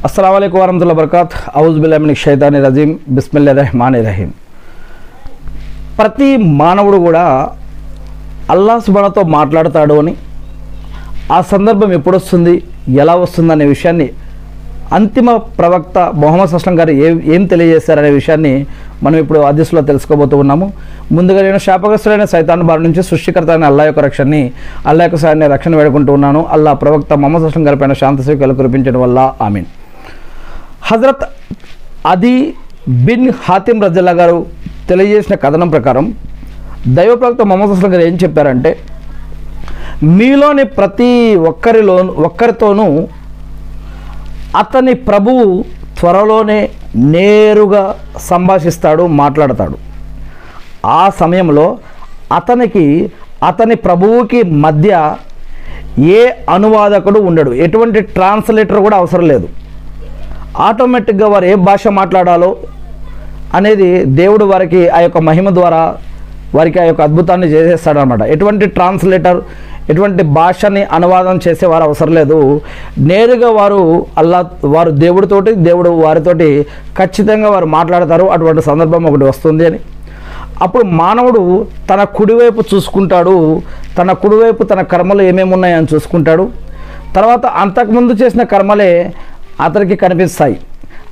अस्सलाम वालेकुम वरहमतुल्लाहि वबरकात औज़ु बिल्लाहि मिनश शैतानिर रजीम बिस्मिल्लाहिर रहमानिर रहीम। ప్రతి మానవుడు కూడా అల్లాహ్ సుబ్హానహు మాట్లాడతాడు అని, ఆ సందర్భం ఎప్పుడు వస్తుంది, ఎలా వస్తుంది అనే విషయాన్ని అంతిమ ప్రవక్త ముహమ్మద్ సల్లం గారు ఏం తెలియజేశారనే విషయాన్ని మనం ఇప్పుడు హదీస్లో తెలుసుకోబోతూ ఉన్నాము. ముందుగా నేను శాపగ్రస్తుడైన సైతాన్ బారి నుంచి సృష్టికర్త అయిన అల్లాహ్ యొక్క సాయాన్ని రక్షణ వేడుకుంటూ ఉన్నాను. అల్లాహ్ ప్రవక్త ముహమ్మద్ సల్లం గారి పైన శాంతి సౌఖ్యాలు కురిపించడం వల్ల ఆమీన్. హజరత్ అదీ బిన్ హాతిమ్ రజల్లా గారు తెలియజేసిన కథనం ప్రకారం దైవ ప్రవక్త ముహమ్మద్ సల్లం గారు ఏం చెప్పారంటే, మీలోని ప్రతి ఒక్కరితోనూ అతని ప్రభువు త్వరలోనే నేరుగా సంభాషిస్తాడు, మాట్లాడతాడు. ఆ సమయంలో అతని ప్రభువుకి మధ్య ఏ అనువాదకుడు ఉండడు, ఎటువంటి ట్రాన్స్లేటర్ కూడా అవసరం లేదు. ఆటోమేటిక్గా వారు ఏ భాష మాట్లాడాలో అనేది దేవుడు వారికి ఆ యొక్క మహిమ ద్వారా వారికి ఆ యొక్క అద్భుతాన్ని చేసేస్తాడనమాట. ఎటువంటి ట్రాన్స్లేటర్, ఎటువంటి భాషని అనువాదం చేసేవారు అవసరం లేదు. నేరుగా వారు దేవుడితోటి, దేవుడు వారితోటి ఖచ్చితంగా వారు మాట్లాడతారు. అటువంటి సందర్భం ఒకటి వస్తుంది అని అప్పుడు మానవుడు తన కుడివైపు చూసుకుంటాడు, తన కుడివైపు తన కర్మలు ఏమేమి ఉన్నాయని చూసుకుంటాడు. తర్వాత అంతకుముందు చేసిన కర్మలే అతనికి కనిపిస్తాయి.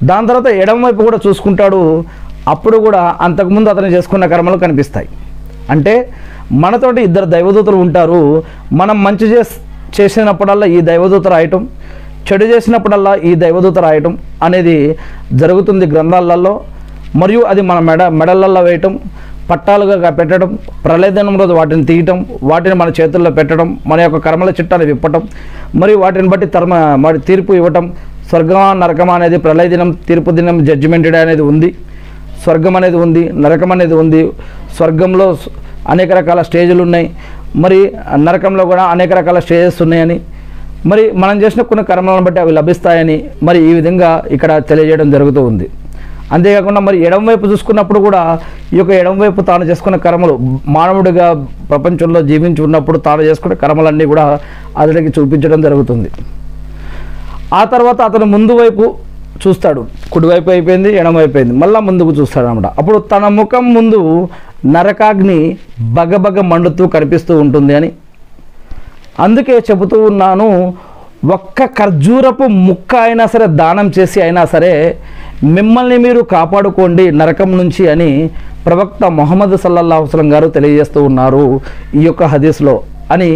దాని తర్వాత ఎడమవైపు కూడా చూసుకుంటాడు, అప్పుడు కూడా అంతకుముందు అతను చేసుకున్న కర్మలు కనిపిస్తాయి. అంటే మనతోటి ఇద్దరు దైవదూతలు ఉంటారు. మనం మంచి చేసినప్పుడల్లా ఈ దైవదూత రాయటం, చెడు చేసినప్పుడల్లా ఈ దైవదూత రాయటం అనేది జరుగుతుంది గ్రంథాలలో. మరియు అది మన మెడలల్లో వేయటం, పట్టాలుగా పెట్టడం, ప్రళయదినం రోజు వాటిని తీయటం, వాటిని మన చేతుల్లో పెట్టడం, మన యొక్క కర్మల చిట్టాన్ని విప్పటం, మరియు వాటిని బట్టి తీర్పు ఇవ్వటం. స్వర్గమా నరకమా అనేది ప్రళయ దినం, తీర్పు దినం, జడ్జిమెంట్ డే అనేది ఉంది. స్వర్గం అనేది ఉంది, నరకం అనేది ఉంది. స్వర్గంలో అనేక రకాల స్టేజ్లు ఉన్నాయి, మరి నరకంలో కూడా అనేక రకాల స్టేజెస్ ఉన్నాయని, మరి మనం చేసిన కొన్ని కర్మలను బట్టి అవి లభిస్తాయని మరి ఈ విధంగా ఇక్కడ తెలియజేయడం జరుగుతూ ఉంది. అంతేకాకుండా మరి ఎడమవైపు చూసుకున్నప్పుడు కూడా ఈ యొక్క ఎడమవైపు తాను చేసుకున్న కర్మలు, మానవుడిగా ప్రపంచంలో జీవించి ఉన్నప్పుడు తాను చేసుకున్న కర్మలన్నీ కూడా అతనికి చూపించడం జరుగుతుంది. ఆ తర్వాత అతను ముందు వైపు చూస్తాడు, కుడివైపు అయిపోయింది, ఎడమవైపు అయింది, మళ్ళీ ముందుకు చూస్తాడు అనమాట. అప్పుడు తన ముఖం ముందు నరకాగ్ని బగబగ మండుతూ కనిపిస్తూ ఉంటుంది అని. అందుకే చెబుతూ ఉన్నాను, ఒక్క ఖర్జూరపు ముక్క అయినా సరే దానం చేసి అయినా సరే మిమ్మల్ని మీరు కాపాడుకోండి నరకం నుంచి అని ప్రవక్త ముహమ్మద్ సల్లల్లాహు అలైహి వసల్లం గారు తెలియజేస్తూ ఉన్నారు ఈ యొక్క హదీస్లో అని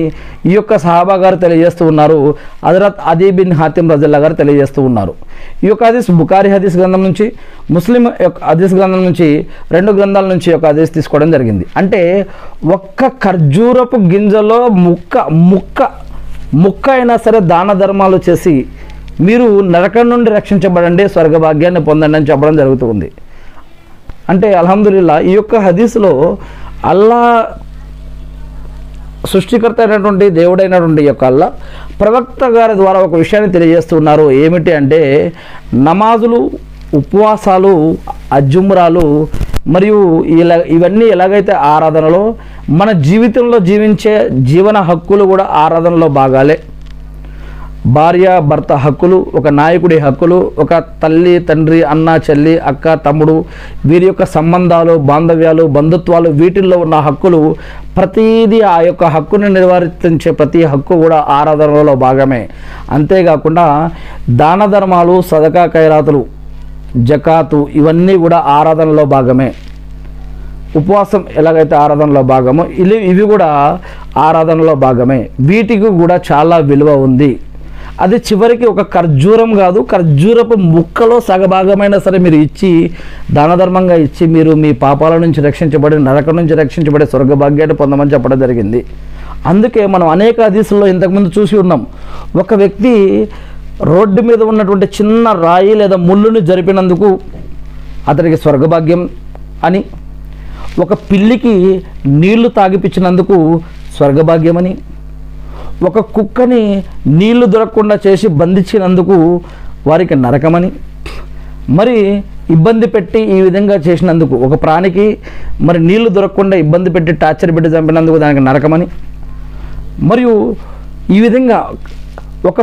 ఈ యొక్క సహాబా గారు తెలియజేస్తూ ఉన్నారు. హజరత్ అదీ బిన్ హాతిమ్ రజల్లా గారు తెలియజేస్తూ ఉన్నారు. ఈ యొక్క హదీస్ బుఖారీ హదీస్ గ్రంథం నుంచి, ముస్లిం యొక్క హదీస్ గ్రంథం నుంచి, రెండు గ్రంథాల నుంచి యొక్క హదీస్ తీసుకోవడం జరిగింది. అంటే ఒక్క ఖర్జూరపు గింజలో ముక్క అయినా సరే దాన ధర్మాలు చేసి మీరు నరకం నుండి రక్షించబడండి, స్వర్గభాగ్యాన్ని పొందండి అని చెప్పడం జరుగుతుంది. అంటే అల్హమ్దులిల్లా ఈ యొక్క హదీస్లో అల్లాహ్ సృష్టికర్త అయినటువంటి దేవుడైనటువంటి యొక్క అల్లాహ్ ప్రవక్త గారి ద్వారా ఒక విషయాన్ని తెలియజేస్తున్నారు. ఏమిటి అంటే, నమాజులు, ఉపవాసాలు, అజ్జుమ్రాలు మరియు ఇవన్నీ ఎలాగైతే ఆరాధనలో మన జీవితంలో జీవించే జీవన హక్కులు కూడా ఆరాధనలో భాగాలే. భార్య భర్త హక్కులు, ఒక నాయకుడి హక్కులు, ఒక తల్లి తండ్రి, అన్న చెల్లి, అక్క తమ్ముడు, వీరి యొక్క సంబంధాలు, బాంధవ్యాలు, బంధుత్వాలు, వీటిల్లో ఉన్న హక్కులు ప్రతిదీ ఆ యొక్క హక్కును నిర్వర్తించే ప్రతి హక్కు కూడా ఆరాధనలో భాగమే. అంతేకాకుండా దాన ధర్మాలు, సదకా ఖైరాతులు, జకాతు ఇవన్నీ కూడా ఆరాధనలో భాగమే. ఉపవాసం ఎలాగైతే ఆరాధనలో భాగమో ఇవి కూడా ఆరాధనలో భాగమే. వీటికి కూడా చాలా విలువ ఉంది. అది చివరికి ఒక ఖర్జూరం కాదు, ఖర్జూరపు ముక్కలో సగభాగమైనా సరే మీరు ఇచ్చి, దానధర్మంగా ఇచ్చి మీరు మీ పాపాల నుంచి రక్షించబడి, నరకం నుంచి రక్షించబడే స్వర్గభాగ్యాన్ని పొందమని చెప్పడం జరిగింది. అందుకే మనం అనేక హదీసుల్లో ఇంతకుముందు చూసి ఉన్నాం. ఒక వ్యక్తి రోడ్డు మీద ఉన్నటువంటి చిన్న రాయి లేదా ముళ్ళుని జరిపినందుకు అతనికి స్వర్గభాగ్యం అని, ఒక పిల్లికి నీళ్లు తాగిపించినందుకు స్వర్గభాగ్యమని, ఒక కుక్కని నీళ్లు దొరకకుండా చేసి బంధించినందుకు వారికి నరకమని, మరి ఇబ్బంది పెట్టి ఈ విధంగా చేసినందుకు ఒక ప్రాణికి మరి నీళ్లు దొరకకుండా ఇబ్బంది పెట్టి టార్చర్ పెట్టి చంపినందుకు దానికి నరకమని, మరియు ఈ విధంగా ఒక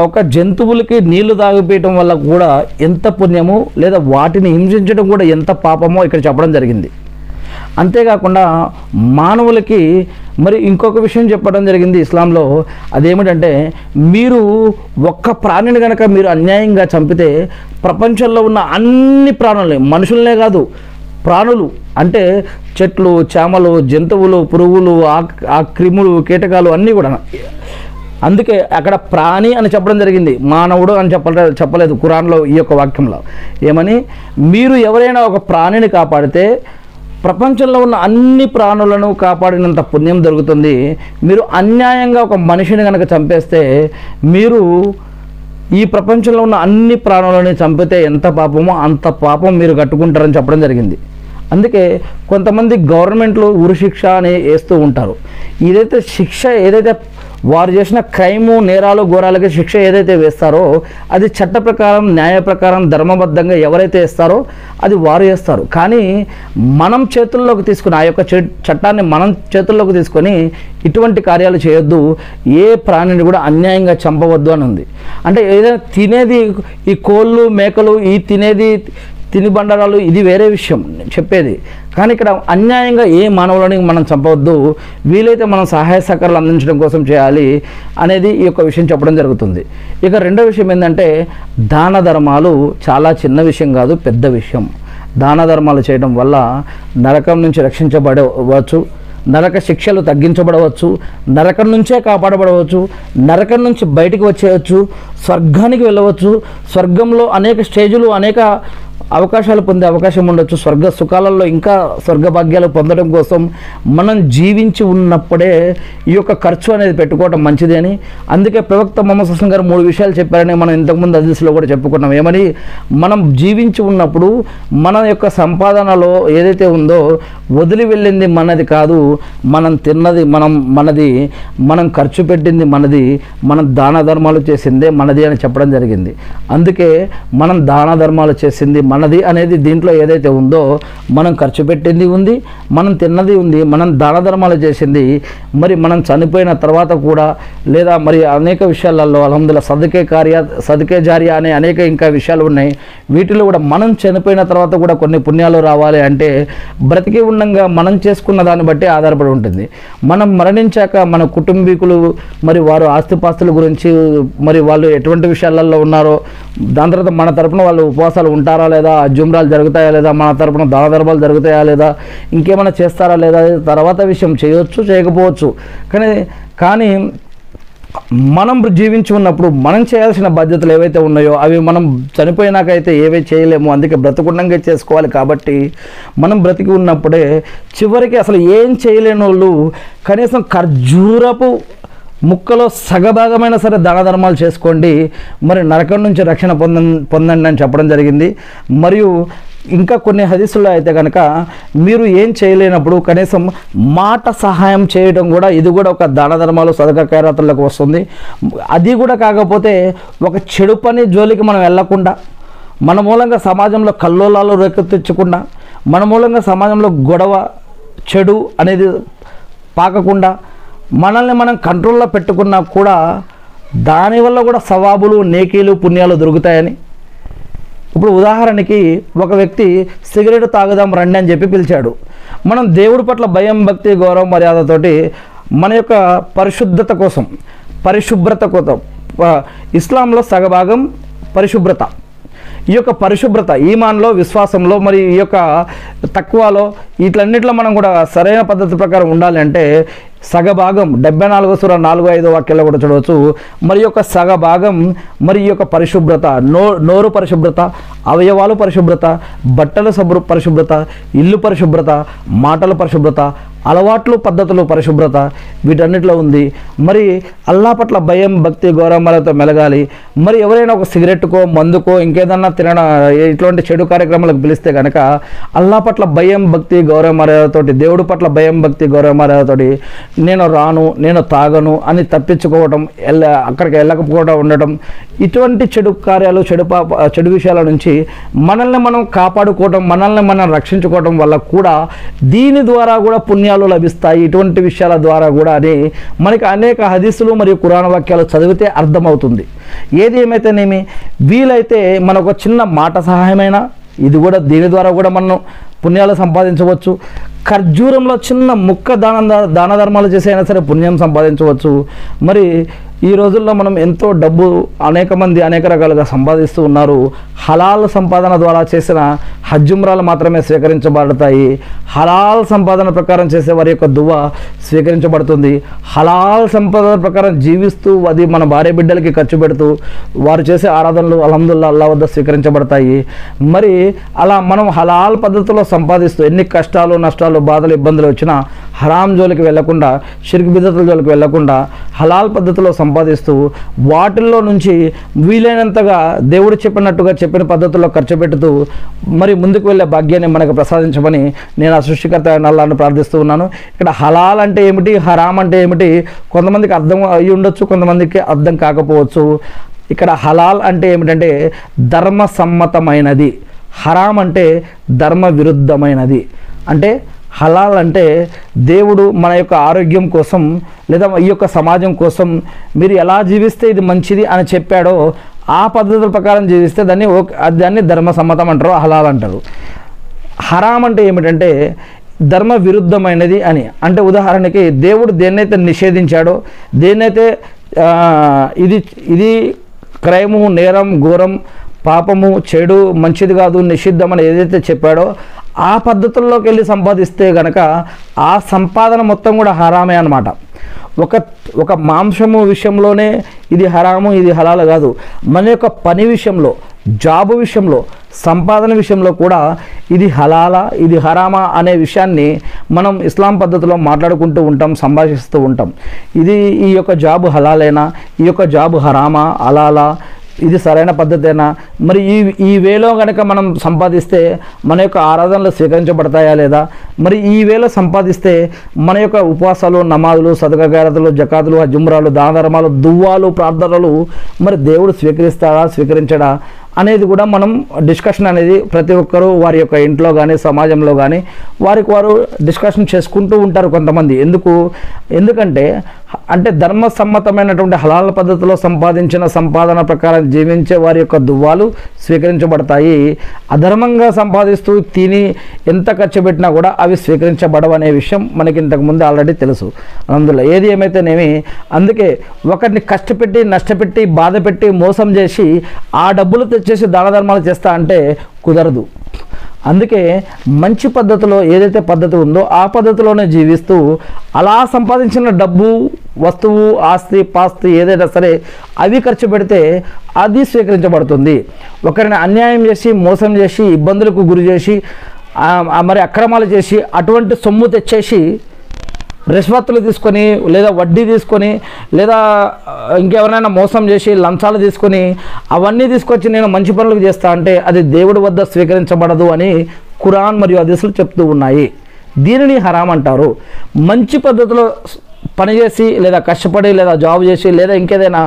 ఒక జంతువులకి నీళ్లు తాగిపేయటం వల్ల కూడా ఎంత పుణ్యము, లేదా వాటిని హింసించడం కూడా ఎంత పాపమో ఇక్కడ చెప్పడం జరిగింది. అంతేకాకుండా మానవులకి మరి ఇంకొక విషయం చెప్పడం జరిగింది ఇస్లాంలో. అదేమిటంటే, మీరు ఒక్క ప్రాణిని కనుక మీరు అన్యాయంగా చంపితే ప్రపంచంలో ఉన్న అన్ని ప్రాణుల్ని, మనుషులనే కాదు ప్రాణులు అంటే చెట్లు, చేమలు, జంతువులు, పురుగులు, ఆ క్రిములు, కీటకాలు అన్నీ కూడా. అందుకే అక్కడ ప్రాణి అని చెప్పడం జరిగింది, మానవుడు అని చెప్పలేదు ఖురాన్లో. ఈ యొక్క వాక్యంలో ఏమని, మీరు ఎవరైనా ఒక ప్రాణిని కాపాడితే ప్రపంచంలో ఉన్న అన్ని ప్రాణులను కాపాడినంత పుణ్యం దొరుకుతుంది. మీరు అన్యాయంగా ఒక మనిషిని కనుక చంపేస్తే మీరు ఈ ప్రపంచంలో ఉన్న అన్ని ప్రాణులని చంపితే ఎంత పాపమో అంత పాపం మీరు కట్టుకుంటారని చెప్పడం జరిగింది. అందుకే కొంతమంది గవర్నమెంట్లు ఉరిశిక్ష అని వేస్తూ ఉంటారు. ఇదైతే శిక్ష ఏదైతే వారు చేసిన క్రైము, నేరాలు, ఘోరాలకి శిక్ష ఏదైతే వేస్తారో అది చట్ట ప్రకారం, న్యాయ ప్రకారం, ధర్మబద్ధంగా ఎవరైతే వేస్తారో అది వారు వేస్తారు. కానీ మనం చేతుల్లోకి తీసుకుని, ఆ యొక్క చట్టాన్ని మనం చేతుల్లోకి తీసుకొని ఇటువంటి కార్యాలు చేయొద్దు, ఏ ప్రాణిని కూడా అన్యాయంగా చంపవద్దు అని ఉంది. అంటే ఏదైనా తినేది, ఈ కోళ్ళు, మేకలు, ఈ తిని బండారాలు, ఇది వేరే విషయం చెప్పేది. కానీ ఇక్కడ అన్యాయంగా ఏ మానవులని మనం చంపవద్దు, వీలైతే మనం సహాయ సహకారాలు అందించడం కోసం చేయాలి అనేది ఈ యొక్క విషయం చెప్పడం జరుగుతుంది. ఇక రెండో విషయం ఏంటంటే, దాన ధర్మాలు చాలా చిన్న విషయం కాదు, పెద్ద విషయం. దాన ధర్మాలు చేయడం వల్ల నరకం నుంచి రక్షించబడవచ్చు, నరక శిక్షలు తగ్గించబడవచ్చు, నరకం నుంచే కాపాడబడవచ్చు, నరకం నుంచి బయటికి వచ్చేయచ్చు, స్వర్గానికి వెళ్ళవచ్చు. స్వర్గంలో అనేక స్టేజులు, అనేక అవకాశాలు పొందే అవకాశం ఉండొచ్చు. స్వర్గ సుఖాలలో ఇంకా స్వర్గ భాగ్యాలు పొందడం కోసం మనం జీవించి ఉన్నప్పుడే ఈ యొక్క ఖర్చు అనేది పెట్టుకోవడం మంచిది అని. అందుకే ప్రవక్త ముహమ్మద్ సల్లల్లాహు అలైహి వసల్లం గారు 3 విషయాలు చెప్పారని మనం ఇంతకుముందు హదీస్లో కూడా చెప్పుకున్నాం. ఏమని, మనం జీవించి ఉన్నప్పుడు మన యొక్క సంపాదనలో ఏదైతే ఉందో వదిలి వెళ్ళింది మనది కాదు, మనం తిన్నది మనది, మనం ఖర్చు పెట్టింది మనది, మనం దాన ధర్మాలు చేసిందే మనది అని చెప్పడం జరిగింది. అందుకే మనం దాన ధర్మాలు చేసింది మనది అనేది దీంట్లో ఏదైతే ఉందో, మనం ఖర్చు పెట్టింది ఉంది, మనం తిన్నది ఉంది, మనం దాన ధర్మాలు చేసింది, మరి మనం చనిపోయిన తర్వాత కూడా, లేదా మరి అనేక విషయాలలో అల్హమ్దులిల్లాహ్ సదకే జారియా అనే అనేక ఇంకా విషయాలు ఉన్నాయి. వీటిలో కూడా మనం చనిపోయిన తర్వాత కూడా కొన్ని పుణ్యాలు రావాలి అంటే బ్రతికి ఉండగా మనం చేసుకున్న దాన్ని బట్టి ఆధారపడి ఉంటుంది. మనం మరణించాక మన కుటుంబీకులు మరి వారు ఆస్తిపాస్తుల గురించి, మరి వాళ్ళు ఎటువంటి విషయాలలో ఉన్నారో, దాని తర్వాత మన తరపున వాళ్ళు ఉపవాసాలు ఉంటారా లేదా, జుమ్రాలు జరుగుతాయా లేదా, మన తరపున దాన ధర్మాలు జరుగుతాయా లేదా, ఇంకేమైనా చేస్తారా లేదా, తర్వాత విషయం చేయవచ్చు, చేయకపోవచ్చు. కానీ మనం జీవించి ఉన్నప్పుడు మనం చేయాల్సిన బాధ్యతలు ఏవైతే ఉన్నాయో అవి మనం చనిపోయినాకైతే ఏవై చేయలేము. అందుకే బ్రతికుండంగా చేసుకోవాలి. కాబట్టి మనం బ్రతికి ఉన్నప్పుడే, చివరికి అసలు ఏం చేయలేని వాళ్ళు కనీసం ఖర్జూరపు ముక్కలో సగభాగమైన సరే దాన ధర్మాలు చేసుకోండి, మరి నరకం నుంచి రక్షణ పొందండి అని చెప్పడం జరిగింది. మరియు ఇంకా కొన్ని హదీసుల్లో అయితే కనుక మీరు ఏం చేయలేనప్పుడు కనీసం మాట సహాయం చేయడం కూడా, ఇది కూడా ఒక దాన ధర్మాలు, సదకా ఖైరాతులకు వస్తుంది. అది కూడా కాకపోతే ఒక చెడు పని జోలికి మనం వెళ్ళకుండా, మన మూలంగా సమాజంలో కల్లోలాలు రేకెత్తించకుండా, మన మూలంగా సమాజంలో గొడవ, చెడు అనేది పాకకుండా మనల్ని మనం కంట్రోల్లో పెట్టుకున్నా కూడా దానివల్ల కూడా సవాబులు, నేకీలు, పుణ్యాలు దొరుకుతాయని. ఇప్పుడు ఉదాహరణకి ఒక వ్యక్తి సిగరెట్ తాగుదాం రండి అని చెప్పి పిలిచాడు. మనం దేవుడి పట్ల భయం, భక్తి, గౌరవం, మర్యాదతోటి మన యొక్క పరిశుభ్రత కోసం ఇస్లాంలో సగభాగం పరిశుభ్రత. ఈ యొక్క పరిశుభ్రత ఈమాన్లో, విశ్వాసంలో, మరి ఈ యొక్క తక్వాలో, వీటన్నిటిలో మనం కూడా సరైన పద్ధతి ప్రకారం ఉండాలి అంటే సగభాగం 74వ సూర 4-5 వాక్యాల్లో కూడా చూడవచ్చు. మరి యొక్క సగభాగం మరి ఈ యొక్క పరిశుభ్రత, నోరు పరిశుభ్రత, అవయవాలు పరిశుభ్రత, బట్టల పరిశుభ్రత, ఇల్లు పరిశుభ్రత, మాటల పరిశుభ్రత, అలవాట్లు, పద్ధతులు పరిశుభ్రత, వీటన్నిటిలో ఉంది. మరి అల్లాహ్ పట్ల భయం, భక్తి, గౌరవాలతో మెలగాలి. మరి ఎవరైనా ఒక సిగరెట్కో, మందుకో, ఇంకేదన్నా తినడం, ఇటువంటి చెడు కార్యక్రమాలకు పిలిస్తే కనుక అల్లాహ్ పట్ల భయం, భక్తి, గౌరవ మర్యాదతోటి, దేవుడి పట్ల భయం, భక్తి, గౌరవ మర్యాదతోటి నేను రాను, నేను తాగను అని తప్పించుకోవడం, అక్కడికి వెళ్ళకపోవడం ఉండటం, ఇటువంటి చెడు కార్యాలు, చెడు విషయాల నుంచి మనల్ని మనం కాపాడుకోవడం, మనల్ని మనం రక్షించుకోవడం వల్ల కూడా దీని ద్వారా కూడా పుణ్యాలు ఫలాలు లభిస్తాయి. ఇటువంటి విషయాల ద్వారా కూడా అని మనకి అనేక హదీసులు మరియు ఖురాన్ వాక్యాలు చదివితే అర్థమవుతుంది. ఏది ఏమైతేనేమి వీలైతే మనకు చిన్న మాట సహాయమైనా ఇది కూడా దీని ద్వారా కూడా మనం పుణ్యాలు సంపాదించవచ్చు. ఖర్జూరంలో చిన్న ముక్క దాన ధర్మాలు చేసి అయినా సరే పుణ్యం సంపాదించవచ్చు. మరి ఈ రోజుల్లో మనం ఎంతో డబ్బు అనేక మంది అనేక రకాలుగా సంపాదిస్తూ ఉన్నారు. హలాల్ సంపాదన ద్వారా చేసిన హజ్ ఉమ్రాలు మాత్రమే స్వీకరించబడతాయి. హలాల్ సంపాదన ప్రకారం చేసే వారి యొక్క దువా స్వీకరించబడుతుంది. హలాల్ సంపాదన ప్రకారం జీవిస్తూ అది మన భార్య బిడ్డలకి ఖర్చు పెడుతూ వారు చేసే ఆరాధనలు అల్హమ్దుల్లా అల్లా వద్ద స్వీకరించబడతాయి. మరి అలా మనం హలాల్ పద్ధతిలో సంపాదిస్తూ ఎన్ని కష్టాలు నష్టాలు బాధలు ఇబ్బందులు వచ్చినా హరాం జోలికి వెళ్లకుండా షిర్క్ బిదతుల జోలికి వెళ్లకుండా హలాల్ పద్ధతిలో సంపాదిస్తూ వాటిల్లో నుంచి వీలైనంతగా దేవుడు చెప్పినట్టుగా చెప్పిన పద్ధతుల్లో ఖర్చు పెడుతూ మరి ముందుకు వెళ్ళే భాగ్యాన్ని మనకు ప్రసాదించమని నేను ఆ సృష్టికర్త అయిన అల్లాహ్ను ప్రార్థిస్తూ ఉన్నాను. ఇక్కడ హలాల్ అంటే ఏమిటి, హరాం అంటే ఏమిటి కొంతమందికి అర్థం అయి ఉండొచ్చు, కొంతమందికి అర్థం కాకపోవచ్చు. ఇక్కడ హలాల్ అంటే ఏమిటంటే ధర్మ సమ్మతమైనది, హరాం అంటే ధర్మ విరుద్ధమైనది. అంటే హలాల్ అంటే దేవుడు మన యొక్క ఆరోగ్యం కోసం లేదా ఈ యొక్క సమాజం కోసం మీరు ఎలా జీవిస్తే ఇది మంచిది అని చెప్పాడో ఆ పద్ధతుల ప్రకారం జీవిస్తే దాన్ని ధర్మ సమ్మతం అంటారు, హలాల్ అంటారు. హరాం అంటే ఏమిటంటే ధర్మ విరుద్ధమైనది అని. అంటే ఉదాహరణకి దేవుడు దేన్నైతే నిషేధించాడో, దేన్నైతే ఇది క్రైము, నేరం, ఘోరం, పాపము, చెడు, మంచిది కాదు, నిషిద్ధం అని ఏదైతే చెప్పాడో ఆ పద్ధతుల్లోకి వెళ్ళి సంపాదిస్తే గనక ఆ సంపాదన మొత్తం కూడా హరామే అన్నమాట. ఒక మాంసము విషయంలోనే ఇది హరాము ఇది హలాలు కాదు, మన యొక్క పని విషయంలో, జాబు విషయంలో, సంపాదన విషయంలో కూడా ఇది హలాలా ఇది హరామా అనే విషయాన్ని మనం ఇస్లాం పద్ధతిలో మాట్లాడుకుంటూ ఉంటాం, సంభాషిస్తూ ఉంటాం. ఈ యొక్క జాబు హలాలేనా, ఈ యొక్క జాబు హరామా హలాలా, ఇది సరైన పద్ధతేనా, మరి ఈ వేలో కనుక మనం సంపాదిస్తే మన యొక్క ఆరాధనలు స్వీకరించబడతాయా లేదా, మరి ఈ వేలో సంపాదిస్తే మన యొక్క ఉపవాసాలు, నమాజులు, సదకా ఖైరాతులు, జకాతులు, హజ్ ఉమ్రాలు, దాన ధర్మాలు, దువ్వాలు, ప్రార్థనలు మరి దేవుడు స్వీకరిస్తాడా స్వీకరించడా అనేది కూడా మనం డిస్కషన్ అనేది ప్రతి ఒక్కరూ వారి యొక్క ఇంట్లో కానీ సమాజంలో కానీ వారికి వారు డిస్కషన్ చేసుకుంటూ ఉంటారు కొంతమంది. ఎందుకంటే ధర్మసమ్మతమైనటువంటి హలాల్ పద్ధతిలో సంపాదించిన సంపాదన ప్రకారం జీవించే వారి యొక్క దువ్వాలు స్వీకరించబడతాయి. అధర్మంగా సంపాదిస్తూ తిని ఎంత ఖర్చు పెట్టినా కూడా అవి స్వీకరించబడవనే విషయం మనకి ఇంతకుముందు ఆల్రెడీ తెలుసు. అందులో ఏది ఏమైతేనేమి అందుకే ఒకరిని కష్టపెట్టి నష్టపెట్టి బాధ పెట్టి మోసం చేసి ఆ డబ్బులు తెచ్చేసి దాన ధర్మాలు చేస్తా అంటే కుదరదు. అందుకే మంచి పద్ధతిలో ఏదైతే పద్ధతి ఉందో ఆ పద్ధతిలోనే జీవిస్తూ అలా సంపాదించిన డబ్బు, వస్తువు, ఆస్తి, పాస్తి ఏదైనా సరే అవి ఖర్చు పెడితే అది స్వీకరించబడుతుంది. ఒకరిని అన్యాయం చేసి మోసం చేసి ఇబ్బందులకు గురి చేసి మరి అక్రమాలు చేసి అటువంటి సొమ్ము తెచ్చేసి రిష్వత్తులు తీసుకొని లేదా వడ్డీ తీసుకొని లేదా ఇంకెవరైనా మోసం చేసి లంచాలు తీసుకొని అవన్నీ తీసుకొచ్చి నేను మంచి పనులకు చేస్తా అంటే అది దేవుడి వద్ద స్వీకరించబడదు అని ఖురాన్ మరియు హదీసులు చెప్తూ ఉన్నాయి. దీనిని హరాం అంటారు. మంచి పద్ధతిలో పనిచేసి లేదా కష్టపడి లేదా జాబ్ చేసి లేదా ఇంకేదైనా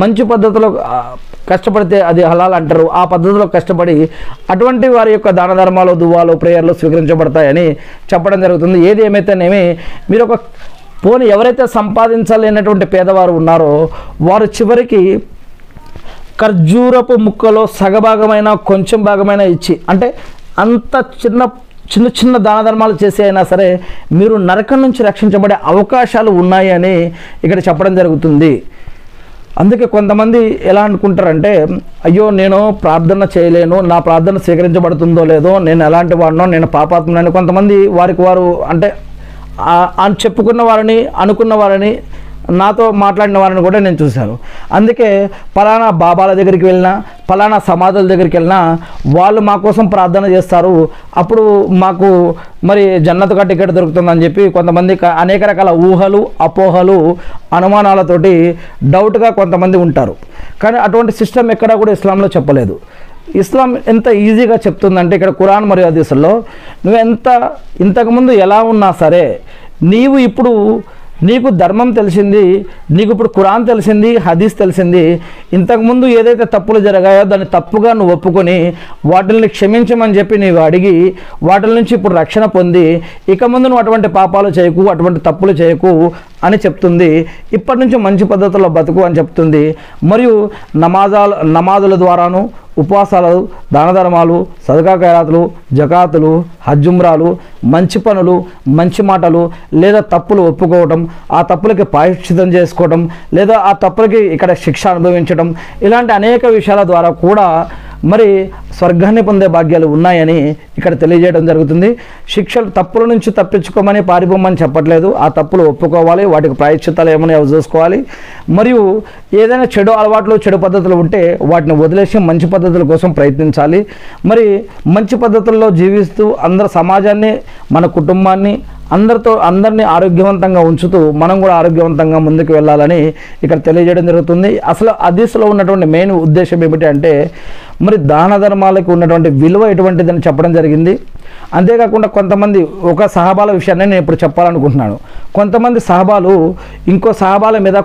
మంచి పద్ధతిలో కష్టపడితే అది హలాల్ అంటారు. ఆ పద్ధతిలో కష్టపడి అటువంటి వారి యొక్క దాన ధర్మాలు, దువ్వాలు, ప్రేయర్లు స్వీకరించబడతాయని చెప్పడం జరుగుతుంది. ఏది ఏమైతేనేమి మీరు పోనీ ఎవరైతే సంపాదించలేనటువంటి పేదవారు ఉన్నారో వారు చివరికి ఖర్జూరపు ముక్కలో సగభాగమైన కొంచెం భాగమైన ఇచ్చి అంటే అంత చిన్న చిన్న దాన ధర్మాలు చేసి అయినా సరే మీరు నరకం నుంచి రక్షించబడే అవకాశాలు ఉన్నాయి అని ఇక్కడ చెప్పడం జరుగుతుంది. అందుకే కొంతమంది ఎలా అనుకుంటారంటే అయ్యో నేను ప్రార్థన చేయలేను, నా ప్రార్థన స్వీకరించబడుతుందో లేదో, నేను ఎలాంటి వాడినో, నేను పాపాత్మునని కొంతమంది వారికి వారు అంటే చెప్పుకున్న వారిని అనుకున్న వారిని నాతో మాట్లాడిన వారిని కూడా నేను చూశాను. అందుకే పలానా బాబాల దగ్గరికి వెళ్ళినా పలానా సమాధుల దగ్గరికి వెళ్ళినా వాళ్ళు మా కోసం ప్రార్థన చేస్తారు, అప్పుడు మాకు మరి జన్నతుగా టికెట్ దొరుకుతుందని చెప్పి కొంతమంది అనేక రకాల ఊహలు, అపోహలు, అనుమానాలతోటి డౌట్గా కొంతమంది ఉంటారు. కానీ అటువంటి సిస్టమ్ ఎక్కడా కూడా ఇస్లాంలో చెప్పలేదు. ఇస్లాం ఎంత ఈజీగా చెప్తుందంటే ఇక్కడ ఖురాన్ మరియు హదీసుల్లో ఇంతకుముందు ఎలా ఉన్నా సరే నీవు ఇప్పుడు నీకు ధర్మం తెలిసింది, నీకు ఇప్పుడు ఖురాన్ తెలిసింది, హదీస్ తెలిసింది. ఇంతకుముందు ఏదైతే తప్పులు జరిగాయో దాన్ని తప్పుగా నువ్వు ఒప్పుకొని వాటిని క్షమించమని చెప్పి నీవు అడిగి వాటి నుంచి ఇప్పుడు రక్షణ పొంది ఇక ముందు నువ్వు అటువంటి పాపాలు చేయకు, అటువంటి తప్పులు చేయకు అని చెప్తుంది. ఇప్పటి నుంచి మంచి పద్ధతుల్లో బతుకు అని చెప్తుంది. మరియు నమాజుల ద్వారాను, ఉపవాసాలు, దాన ధర్మాలు, సదకా ఖైరాతులు, జకాతులు, హజ్జుమ్రాలు, మంచి పనులు, మంచి మాటలు, లేదా తప్పులు ఒప్పుకోవటం, ఆ తప్పులకి ప్రాయశ్చితం చేసుకోవటం, లేదా ఆ తప్పులకి ఇక్కడ శిక్ష అనుభవించడం, ఇలాంటి అనేక విషయాల ద్వారా కూడా మరి స్వర్గాన్ని పొందే భాగ్యాలు ఉన్నాయని ఇక్కడ తెలియజేయడం జరుగుతుంది. శిక్షలు తప్పుల నుంచి తప్పించుకోమని పారిపోమని చెప్పట్లేదు. ఆ తప్పులు ఒప్పుకోవాలి, వాటికి ప్రాయశ్చిత్తాలు ఏమైనా చూసుకోవాలి. మరియు ఏదైనా చెడు అలవాట్లు, చెడు పద్ధతులు ఉంటే వాటిని వదిలేసి మంచి పద్ధతుల కోసం ప్రయత్నించాలి. మరి మంచి పద్ధతుల్లో జీవిస్తూ సమాజాన్ని, మన కుటుంబాన్ని, అందరినీ ఆరోగ్యవంతంగా ఉంచుతూ మనం కూడా ఆరోగ్యవంతంగా ముందుకు వెళ్ళాలని ఇక్కడ తెలియజేయడం జరుగుతుంది. అసలు హదీస్లో ఉన్నటువంటి మెయిన్ ఉద్దేశం ఏమిటి అంటే మరి దాన ధర్మాలకు ఉన్నటువంటి విలువ ఎటువంటిదని చెప్పడం జరిగింది. అంతేకాకుండా కొంతమంది ఒక సహాబాల విషయాన్ని నేను ఇప్పుడు చెప్పాలనుకుంటున్నాను. కొంతమంది సహాబాలు ఇంకో సహాబాల మీద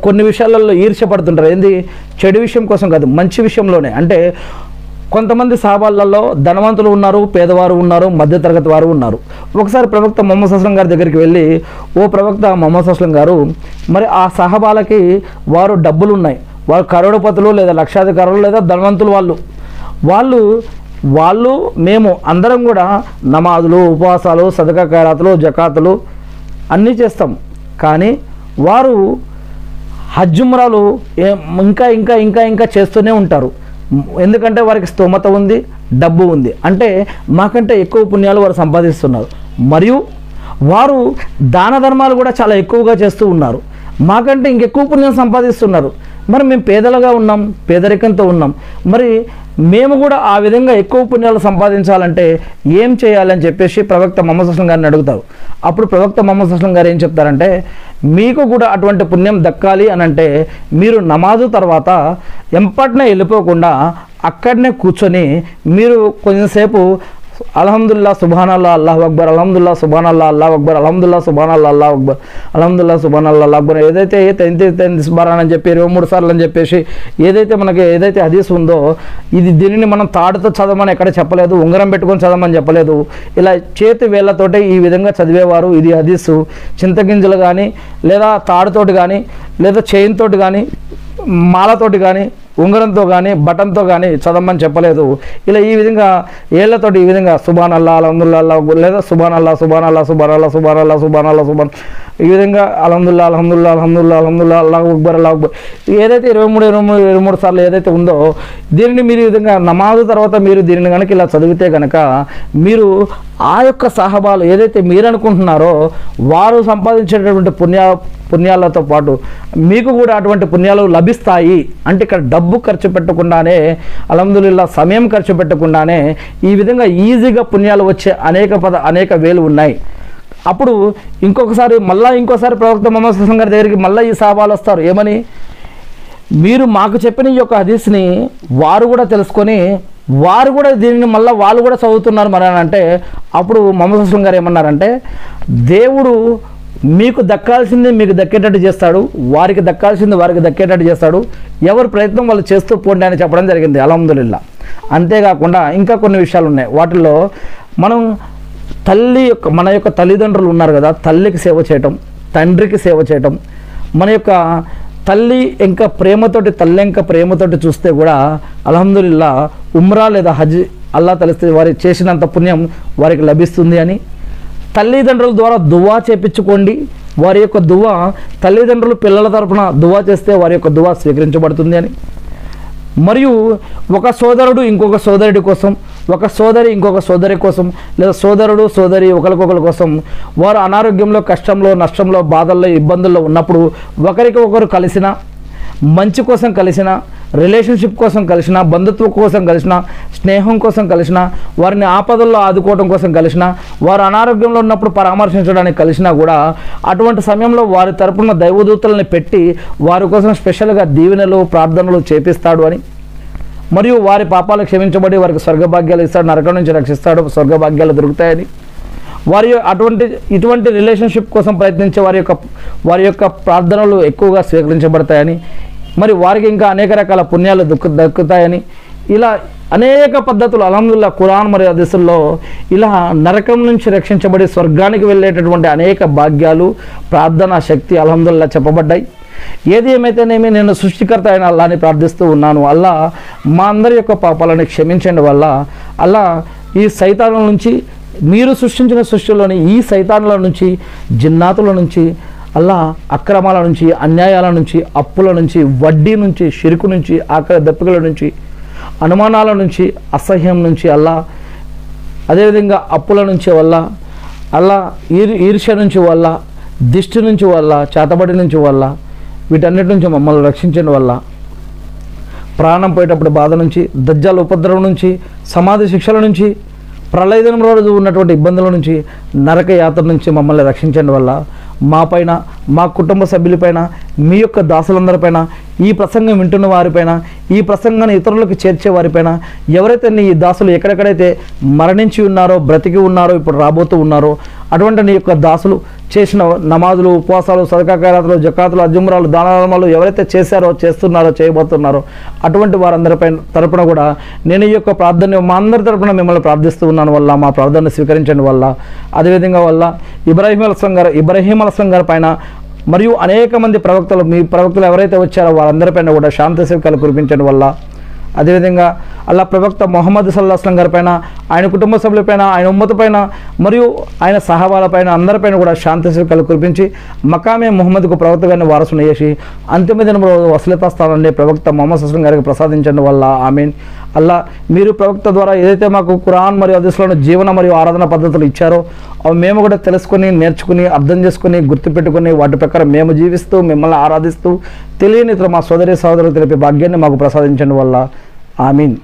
కొన్ని విషయాలలో ఈర్ష్యపడుతుంటారు. ఏంది? చెడు విషయం కోసం కాదు, మంచి విషయంలోనే. అంటే కొంతమంది సహాబాలలో ధనవంతులు ఉన్నారు, పేదవారు ఉన్నారు, మధ్యతరగతి వారు ఉన్నారు. ఒకసారి ప్రవక్త మొహమ్మద్ సల్లం గారి దగ్గరికి వెళ్ళి, ఓ ప్రవక్త మొహమ్మద్ సల్లం గారు, మరి ఆ సహాబాలకి వారు డబ్బులు ఉన్నాయి, వారు కరోడపతులు లేదా లక్షాధికారులు లేదా ధనవంతులు, వాళ్ళు మేము అందరం కూడా నమాజులు, ఉపవాసాలు, సదకా ఖైరాతులు, జకాతులు అన్నీ చేస్తాం. కానీ వారు హజ్జుమ్రాలు ఇంకా ఇంకా ఇంకా ఇంకా చేస్తూనే ఉంటారు. ఎందుకంటే వారికి స్తోమత ఉంది, డబ్బు ఉంది. అంటే మాకంటే ఎక్కువ పుణ్యాలు వారు సంపాదిస్తున్నారు. మరియు వారు దాన ధర్మాలు కూడా చాలా ఎక్కువగా చేస్తూ ఉన్నారు. మాకంటే ఇంకెక్కువ పుణ్యం సంపాదిస్తున్నారు. మరి మేము పేదలుగా ఉన్నాం, పేదరికంతో ఉన్నాం. మరి మేము కూడా ఆ విధంగా ఎక్కువ పుణ్యాలు సంపాదించాలంటే ఏం చేయాలని చెప్పేసి ప్రవక్త మొహమ్మద్ సల్లం గారిని అడుగుతారు. అప్పుడు ప్రవక్త మొహమ్మద్ సల్లం గారు ఏం చెప్తారంటే, మీకు కూడా అటువంటి పుణ్యం దక్కాలి అని అంటే మీరు నమాజు తర్వాత ఎంపటినే వెళ్ళిపోకుండా అక్కడనే కూర్చొని మీరు కొంచెంసేపు అల్హమ్దుల్లా సుబ్హానల్లా అల్లాహు అక్బర్, అల్హమ్దుల్లా సుబ్హానల్లా అల్లాహు అక్బర్, అల్హమ్దుల్లా సుబ్హానల్లా అల్లాహు అక్బర్, అల్హమ్దుల్లా సుబ్హానల్లా అల్లాహు అక్బర్, ఏదైతే తెందిస్బారాన్ అని చెప్పి 23 సార్లు అని చెప్పేసి ఏదైతే హదీస్ ఉందో, దీనిని మనం తాడుతో చదవమని ఎక్కడ చెప్పలేదు, ఉంగరం పెట్టుకొని చదవమని చెప్పలేదు. ఇలా చేతి వేళ్లతోటి ఈ విధంగా చదివేవారు. ఇది హదీసు. చింతగింజలు కానీ లేదా తాడుతోటి కానీ లేదా చైన్ తోటి కానీ మాలతోటి కానీ ఉంగరంతో కానీ బటన్తో కానీ చదవమని చెప్పలేదు. ఇలా ఈ విధంగా ఏళ్లతోటి ఈ విధంగా సుబ్హానల్లా, అల్హమ్దుల్లా, లేదా సుబ్హానల్లా, సుబ్హానల్లా, సుబ్హానల్లా, సుబ్హానల్లా, సుబ్హానల్లా, ఈ విధంగా అల్హమ్దుల్లా, అల్హమ్దుల్లా, అల్హమ్దుల్లా, అల్హమ్దుల్లా, అల్లాహు అక్బర్, అల్లాహు అక్బర్, ఏదైతే 23 సార్లు ఏదైతే ఉందో దీనిని మీరు ఈ విధంగా నమాజు తర్వాత మీరు దీనిని కనుక ఇలా చదివితే కనుక మీరు ఆ యొక్క సహాబాలు ఏదైతే మీరు అనుకుంటున్నారో వారు సంపాదించేటటువంటి పుణ్యాలతో పాటు మీకు కూడా అటువంటి పుణ్యాలు లభిస్తాయి. అంటే ఇక్కడ డబ్బు ఖర్చు పెట్టకుండానే, అల్హమ్దులిల్లాహ్ సమయం ఖర్చు పెట్టకుండానే ఈ విధంగా ఈజీగా పుణ్యాలు వచ్చే అనేక వేలు ఉన్నాయి. అప్పుడు ఇంకోసారి ప్రవక్త మొహమ్మద్ సల్లం గారి దగ్గరికి మళ్ళీ ఈ సహాబాలు వస్తారు. ఏమని? మీరు మాకు చెప్పిన ఈ యొక్క హదీస్ని వారు కూడా తెలుసుకొని వారు కూడా దీనిని వాళ్ళు కూడా చదువుతున్నారు మరి అని అంటే, అప్పుడు మొహమ్మద్ సల్లం గారు ఏమన్నారంటే, దేవుడు మీకు దక్కాల్సింది మీకు దక్కేటట్టు చేస్తాడు, వారికి దక్కాల్సింది వారికి దక్కేటట్టు చేస్తాడు, ఎవరి ప్రయత్నం వాళ్ళు చేస్తూ పోండి అని చెప్పడం జరిగింది. అల్హమ్దులిల్లాహ్. అంతేకాకుండా ఇంకా కొన్ని విషయాలు ఉన్నాయి. వాటిల్లో మనం మన యొక్క తల్లిదండ్రులు ఉన్నారు కదా, తల్లికి సేవ చేయటం, తండ్రికి సేవ చేయటం, మన యొక్క తల్లి ఇంకా ప్రేమతోటి చూస్తే కూడా అల్హమ్దులిల్లాహ్ ఉమ్రా లేదా హజ్ అల్లాహ్ తెలిస్తే వారికి చేసినంత పుణ్యం వారికి లభిస్తుంది అని. తల్లిదండ్రుల ద్వారా దువా చేపించుకోండి, వారి యొక్క దువా తల్లిదండ్రులు పిల్లల తరపున దువా చేస్తే వారి యొక్క దువా స్వీకరించబడుతుంది అని. మరియు ఒక సోదరుడు ఇంకొక సోదరుడి కోసం, ఒక సోదరి ఇంకొక సోదరి కోసం, లేదా సోదరుడు సోదరి ఒకరికొకరి కోసం వారు అనారోగ్యంలో, కష్టంలో, నష్టంలో, బాధల్లో, ఇబ్బందుల్లో ఉన్నప్పుడు ఒకరికి ఒకరు కలిసిన, మంచి కోసం కలిసిన, రిలేషన్షిప్ కోసం కలిసిన, బంధుత్వం కోసం కలిసిన, స్నేహం కోసం కలిసిన, వారిని ఆపదల్లో ఆదుకోవడం కోసం కలిసిన, వారు అనారోగ్యంలో ఉన్నప్పుడు పరామర్శించడానికి కలిసినా కూడా అటువంటి సమయంలో వారి తరపున దైవదూతల్ని పెట్టి వారి కోసం స్పెషల్గా దీవెనలు, ప్రార్థనలు చేపిస్తాడు అని. మరియు వారి పాపాలు క్షమించబడి వారికి స్వర్గభాగ్యాలు ఇస్తాడు, నరకం నుంచి రక్షిస్తాడు, స్వర్గభాగ్యాలు దొరుకుతాయని. ఇటువంటి రిలేషన్షిప్ కోసం ప్రయత్నించే వారి యొక్క ప్రార్థనలు ఎక్కువగా స్వీకరించబడతాయని, మరి వారికి ఇంకా అనేక రకాల పుణ్యాలు దక్కుతాయని, ఇలా అనేక పద్ధతులు అల్హమ్దులిల్లాహ్ ఖురాన్ మరియు హదీసుల్లో ఇలా నరకం నుంచి రక్షించబడి స్వర్గానికి వెళ్ళేటటువంటి అనేక భాగ్యాలు, ప్రార్థనా శక్తి అల్హమ్దులిల్లాహ్ చెప్పబడ్డాయి. ఏది ఏమైతేనేమి నేను సృష్టికర్త అయిన అల్లాని ప్రార్థిస్తూ ఉన్నాను. అల్లా మా అందరి యొక్క పాపాలను క్షమించండి వల్ల అల్లా ఈ సైతానుల నుంచి, మీరు సృష్టించిన సృష్టిలోని ఈ సైతానుల నుంచి, జిన్నాతుల నుంచి, అల్లా అక్రమాల నుంచి, అన్యాయాల నుంచి, అప్పుల నుంచి, వడ్డీ నుంచి, షిరుకు నుంచి, ఆకలి దప్పికల నుంచి, అనుమానాల నుంచి, అసహ్యం నుంచి అల్లా, అదేవిధంగా అప్పుల నుంచి వల్ల అల్లా, ఈర్ష్య నుంచి వల్ల, దిష్టి నుంచి వల్ల, చేతబడి నుంచి వల్ల, వీటన్నిటి నుంచి మమ్మల్ని రక్షించడం వల్ల, ప్రాణం పోయేటప్పుడు బాధ నుంచి, దజ్జాల ఉపద్రవం నుంచి, సమాధి శిక్షల నుంచి, ప్రళయదినం రోజు ఉన్నటువంటి ఇబ్బందుల నుంచి, నరక యాత్ర నుంచి మమ్మల్ని రక్షించడం వల్ల మాపైన, మా కుటుంబ సభ్యులపైన, మీ యొక్క దాసులందరిపైన, ఈ ప్రసంగం వింటున్న వారిపైన, ఈ ప్రసంగాన్ని ఇతరులకు చేర్చే వారిపైన, ఎవరైతే నీ దాసులు ఎక్కడెక్కడైతే మరణించి ఉన్నారో, బ్రతికి ఉన్నారో, ఇప్పుడు రాబోతూ ఉన్నారో, అటువంటి నీ యొక్క దాసులు చేసిన నమాజులు, ఉపవాసాలు, సదకా ఖైరాతులు, జకాతులు, అజుమ్రాలు, దానాలు ఎవరైతే చేశారో, చేస్తున్నారో, చేయబోతున్నారో అటువంటి వారందరిపై తరపున కూడా నేను ఈ యొక్క ప్రార్థన మా అందరి తరపున మిమ్మల్ని ప్రార్థిస్తూ ఉన్నాను వల్ల మా ప్రార్థన స్వీకరించండి వల్ల, అదేవిధంగా వల్ల ఇబ్రాహీం అలస్లం గారి పైన మరియు అనేక మంది ప్రవక్తలు, మీ ప్రవక్తలు ఎవరైతే వచ్చారో వారందరిపైన కూడా శాంతి సేవకాలు కురిపించడం వల్ల, అదేవిధంగా అల్లా ప్రవక్త మొహమ్మద్ సల్లల్లాహు అలైహి వసల్లం గారిపైన, ఆయన కుటుంబ సభ్యులపైన, ఆయన ఉమ్మత పైన మరియు ఆయన సహాబాలపైన అందరిపైన కూడా శాంతి సేవకాలు కురిపించి మకామే ముహమ్మద్కు ప్రవక్త గారిని వారసును చేసి అంతిమ దినంలో వసలతా స్థానాన్ని ప్రవక్త మొహమ్మద్ సల్లల్లాహు అలైహి వసల్లం గారికి ప్రసాదించడం వల్ల ఆమీన్. అల్లా మీరు ప్రవక్త ద్వారా ఏదైతే మాకు ఖురాన్ మరియు హదీసులను జీవన మరియు ఆరాధన పద్ధతులు ఇచ్చారో అవి మేము కూడా తెలుసుకొని, నేర్చుకుని, అర్థం చేసుకుని, గుర్తుపెట్టుకుని వాటి ప్రకారం మేము జీవిస్తూ మిమ్మల్ని ఆరాధిస్తూ తెలియని మా సోదరి సహోదరులకు తెలిపే భాగ్యాన్ని మాకు ప్రసాదించండి వల్ల ఆమీన్.